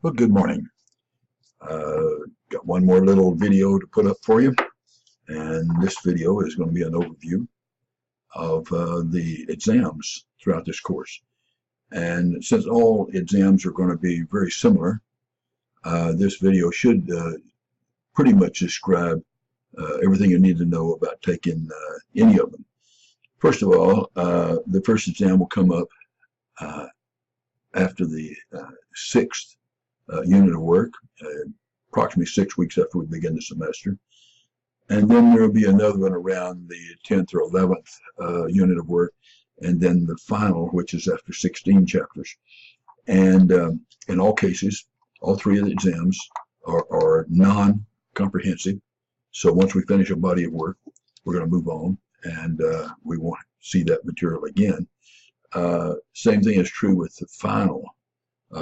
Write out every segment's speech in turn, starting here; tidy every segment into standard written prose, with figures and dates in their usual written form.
Well, good morning. Got one more little video to put up for you, and this video is going to be an overview of the exams throughout this course. And since all exams are going to be very similar, this video should pretty much describe everything you need to know about taking any of them. First of all, the first exam will come up after the sixth unit of work, approximately 6 weeks after we begin the semester. And then there will be another one around the 10th or 11th unit of work, and then the final, which is after 16 chapters. And in all cases, all three of the exams are non-comprehensive. So once we finish a body of work, we're going to move on, and we won't see that material again. Same thing is true with the final.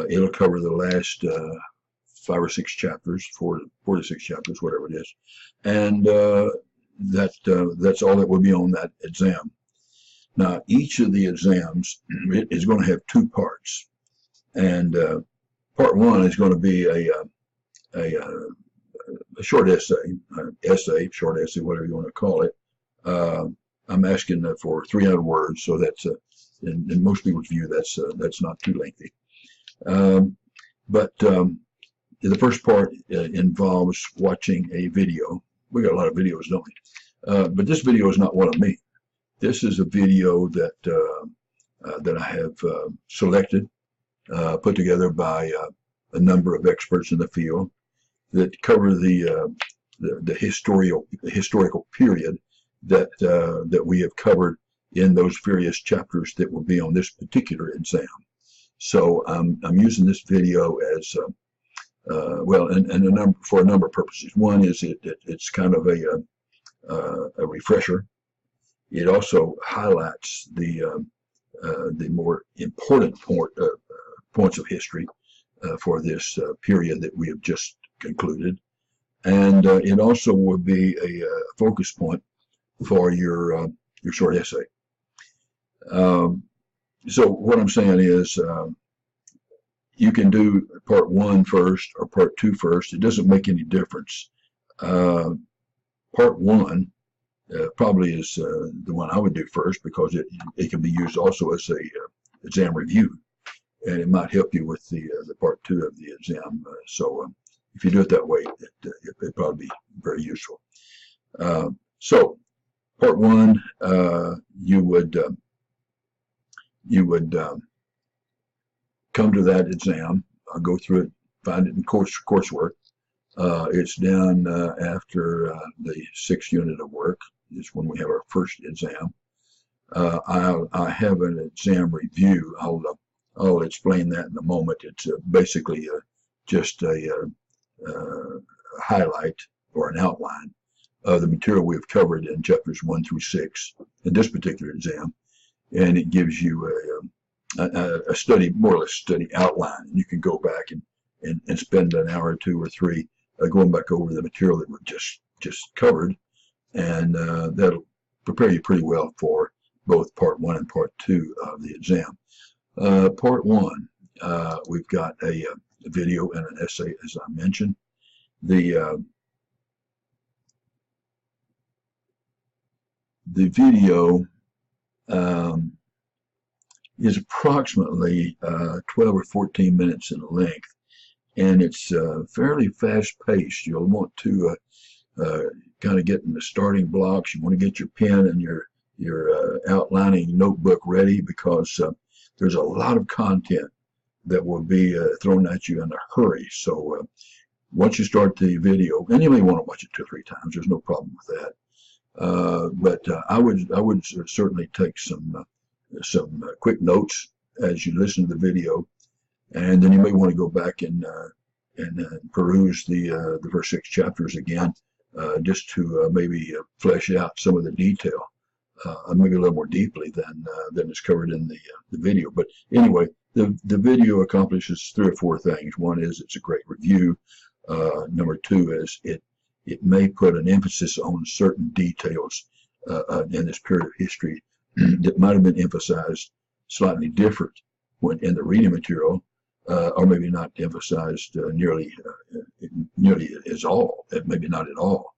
It'll cover the last 5 or 6 chapters, 4 to 6 chapters, whatever it is, and that's all that will be on that exam. Now, each of the exams is going to have 2 parts, and part 1 is going to be a short essay, short essay, whatever you want to call it. I'm asking for 300 words, so that's in most people's view that's not too lengthy. But the first part involves watching a video. We got a lot of videos, don't we? But this video is not one of me. This is a video that I have selected, put together by a number of experts in the field that cover the historical period that we have covered in those various chapters that will be on this particular exam. So I'm using this video as well, and for a number of purposes. One is it's kind of a refresher. It also highlights the more important points of history for this period that we have just concluded, and it also will be a focus point for your short essay. So what I'm saying is you can do part 1 first or part 2 first. It doesn't make any difference. Part 1 probably is the one I would do first, because it can be used also as a exam review, and it might help you with the part 2 of the exam. So if you do it that way, it'd probably be very useful. So part 1, you would come to that exam. I'll go through it, find it in coursework. It's down after the 6th unit of work. It's when we have our first exam. I have an exam review. I'll explain that in a moment. It's basically just a highlight or an outline of the material we've covered in chapters 1 through 6 in this particular exam. And it gives you a study, more or less study outline. You can go back and spend an hour or 2 or 3 going back over the material that we've just covered, and that'll prepare you pretty well for both part 1 and part 2 of the exam. Part 1, we've got a video and an essay, as I mentioned. The video is approximately 12 or 14 minutes in length, and it's fairly fast-paced. You'll want to kind of get in the starting blocks. You want to get your pen and your outlining notebook ready, because there's a lot of content that will be thrown at you in a hurry. So once you start the video, and you may want to watch it 2 or 3 times, there's no problem with that. But I would certainly take some quick notes as you listen to the video, and then you may want to go back and peruse the first 6 chapters again, just to maybe flesh out some of the detail, maybe a little more deeply than is covered in the video. But anyway, the video accomplishes 3 or 4 things. One is it's a great review. Number 2 is it may put an emphasis on certain details in this period of history that might have been emphasized slightly different when in the reading material, or maybe not emphasized nearly as all, maybe not at all.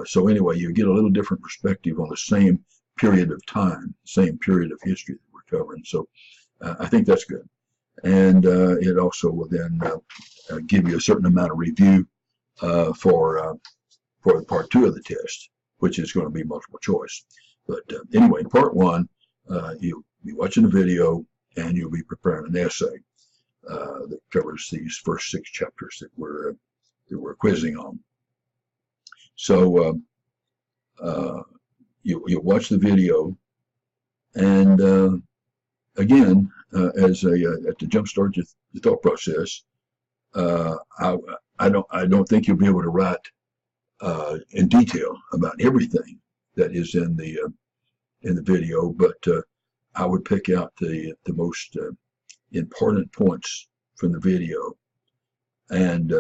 So anyway, you get a little different perspective on the same period of time, same period of history that we're covering. So I think that's good. And it also will then give you a certain amount of review for the part 2 of the test, which is going to be multiple choice. But anyway, in part 1, you'll be watching the video and you'll be preparing an essay that covers these first 6 chapters that we're quizzing on. So you'll watch the video, and again, to jumpstart the thought process, I don't think you'll be able to write in detail about everything that is in the video, but I would pick out the most important points from the video, and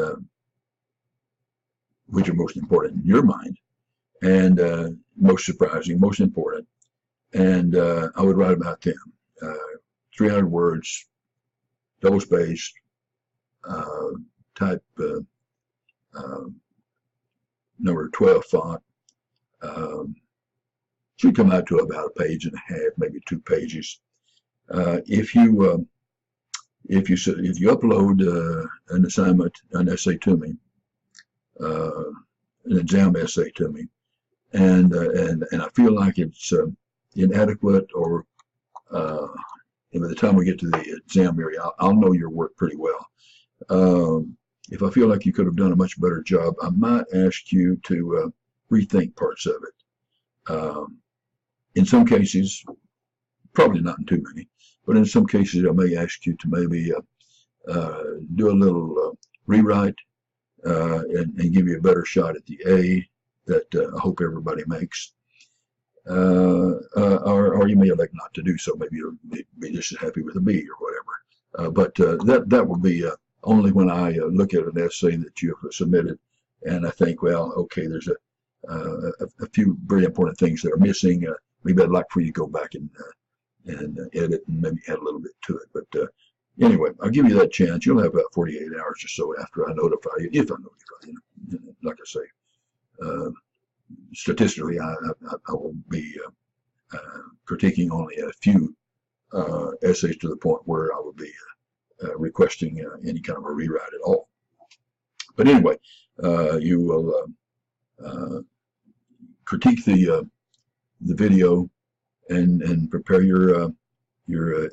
which are most important in your mind, and most surprising, most important, and I would write about them. 300 words, double-spaced, type number 12 font. Should come out to about a page and a half, maybe 2 pages. If you upload an assignment, an essay to me, an exam essay to me, and I feel like it's inadequate, or by the time we get to the exam area, I'll know your work pretty well. If I feel like you could have done a much better job, I might ask you to rethink parts of it. In some cases, probably not in too many, but in some cases I may ask you to maybe do a little rewrite and give you a better shot at the A that I hope everybody makes. Or you may elect not to do so. Maybe you'll be just as happy with a B or whatever. But that will be only when I look at an essay that you have submitted, and I think, well, okay, there's a few very important things that are missing. Maybe I'd like for you to go back and edit and maybe add a little bit to it. But anyway, I'll give you that chance. You'll have about 48 hours or so after I notify you, if I notify you. Like I say, statistically, I will be critiquing only a few essays to the point where I will be requesting any kind of a rewrite at all. But anyway, you will critique the video and prepare your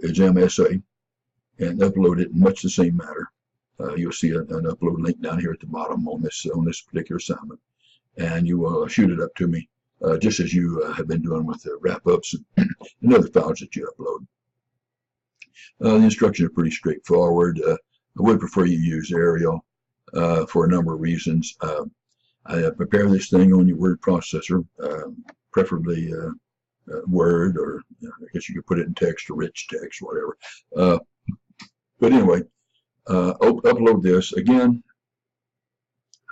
exam essay and upload it in much the same manner. You'll see an upload link down here at the bottom on this particular assignment, and you will shoot it up to me just as you have been doing with the wrap-ups and other files that you upload. The instructions are pretty straightforward. I would prefer you use Arial for a number of reasons. I prepare this thing on your word processor, preferably Word, or I guess you could put it in text or rich text, whatever. But anyway, upload this. Again,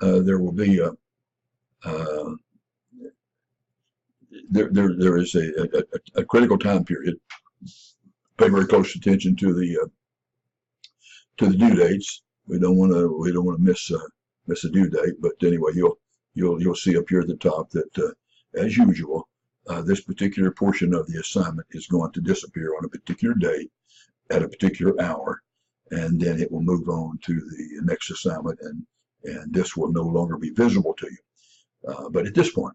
there will be there is a critical time period. Pay very close attention to the due dates. We don't want to miss a due date. But anyway, you'll see up here at the top that as usual, this particular portion of the assignment is going to disappear on a particular date at a particular hour, and then it will move on to the next assignment, and this will no longer be visible to you. But at this point,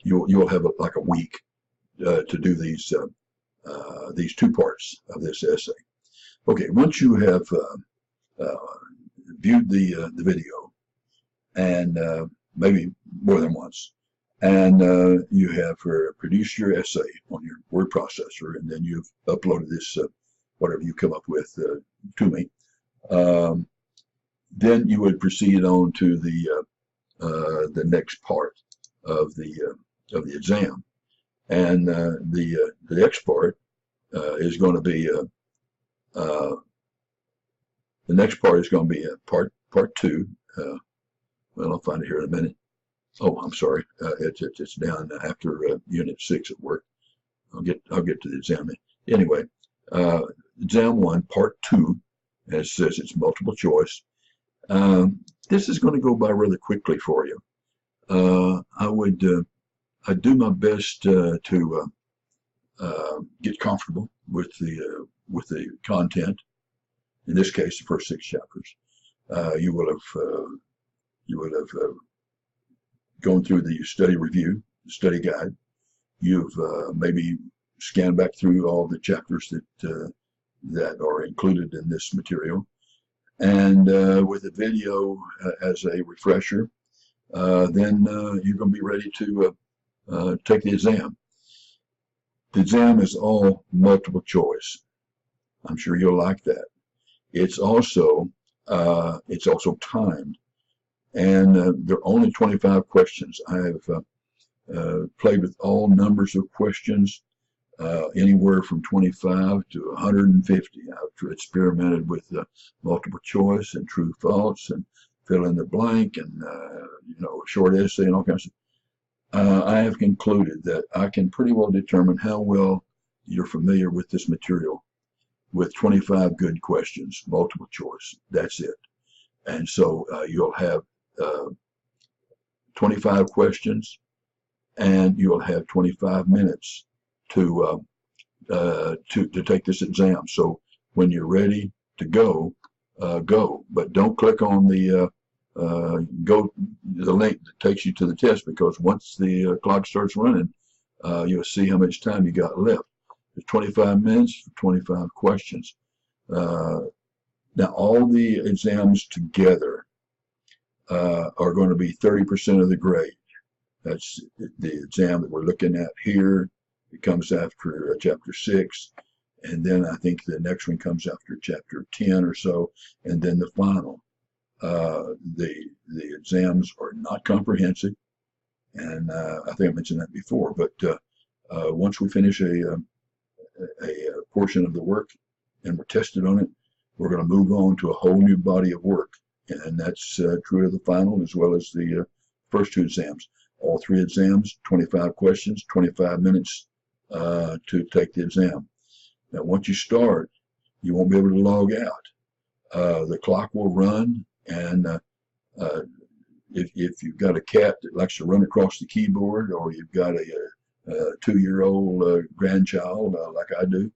you'll have like a week to do these 2 parts of this essay. Okay, once you have viewed the video, and maybe more than once, and you have produced your essay on your word processor, and then you've uploaded this whatever you come up with to me, then you would proceed on to the next part of the exam, and the next part is going to be the next part is going to be part 2. Well, I'll find it here in a minute. Oh, I'm sorry. It's down after Unit 6 at work. I'll get to the exam. Anyway, Exam 1, Part 2, as it says, it's multiple choice. This is going to go by rather quickly for you. I'd do my best to get comfortable with the content. In this case, the first 6 chapters. You will have gone through the study review, the study guide. You've maybe scanned back through all the chapters that are included in this material, and with a video as a refresher, then you're going to be ready to take the exam. The exam is all multiple choice. I'm sure you'll like that. It's also timed, and there are only 25 questions. I have played with all numbers of questions, anywhere from 25 to 150. I've experimented with multiple choice and true false and fill in the blank and short essay and all kinds of. I have concluded that I can pretty well determine how well you're familiar with this material with 25 good questions, multiple choice. That's it. And so you'll have 25 questions, and you'll have 25 minutes to take this exam. So when you're ready to go, go. But don't click on the link that takes you to the test, because once the clock starts running, you'll see how much time you got left. There's 25 minutes for 25 questions. Now, all the exams together are going to be 30% of the grade. That's the exam that we're looking at here. It comes after chapter 6, and then I think the next one comes after chapter 10 or so, and then the final. The exams are not comprehensive, and I think I mentioned that before. But once we finish a portion of the work and we're tested on it, we're going to move on to a whole new body of work, and that's true of the final as well as the first 2 exams. All 3 exams, 25 questions, 25 minutes to take the exam. Now, once you start, you won't be able to log out. The clock will run, and if you've got a cat that likes to run across the keyboard, or you've got a 2-year-old grandchild like I do,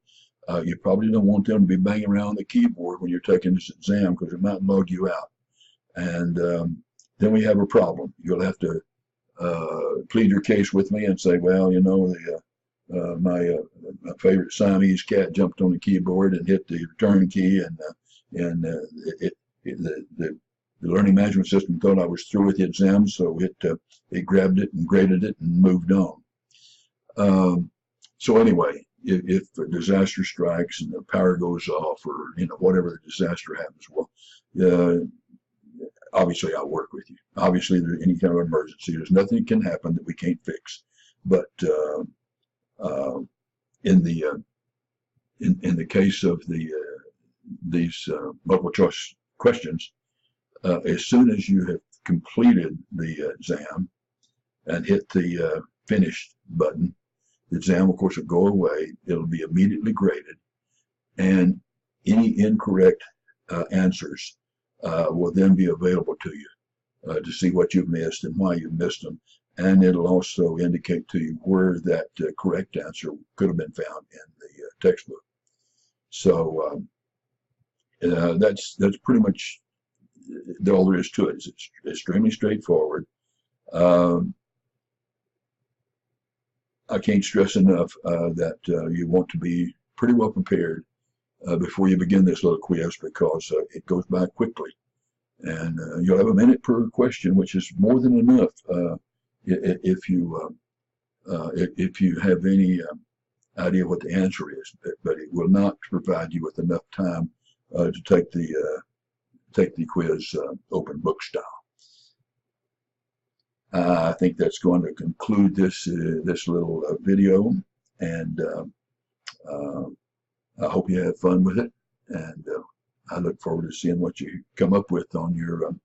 you probably don't want them to be banging around the keyboard when you're taking this exam, because it might log you out. And then we have a problem. You'll have to plead your case with me and say, well, my favorite Siamese cat jumped on the keyboard and hit the return key, and the learning management system thought I was through with the exam, so it grabbed it and graded it and moved on. So anyway, if a disaster strikes and the power goes off, or whatever the disaster happens, well, obviously I'll work with you. Obviously, there's any kind of emergency. There's nothing that can happen that we can't fix. But in the case of these multiple choice questions, as soon as you have completed the exam and hit the finish button, the exam, of course, will go away. It'll be immediately graded, and any incorrect answers will then be available to you to see what you've missed and why you've missed them. And it'll also indicate to you where that correct answer could have been found in the textbook. So that's pretty much all there is to it. It's extremely straightforward. I can't stress enough that you want to be pretty well prepared before you begin this little quiz, because it goes by quickly. And you'll have a minute per question, which is more than enough if you have any idea what the answer is. But it will not provide you with enough time to take the quiz open book style. I think that's going to conclude this little video, and I hope you have fun with it, and I look forward to seeing what you come up with on your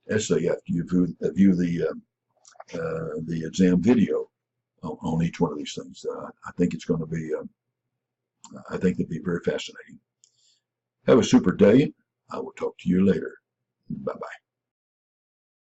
essay after you view the exam video on each one of these things. I think it's going to be I think it'll be very fascinating. Have a super day. I will talk to you later. Bye-bye.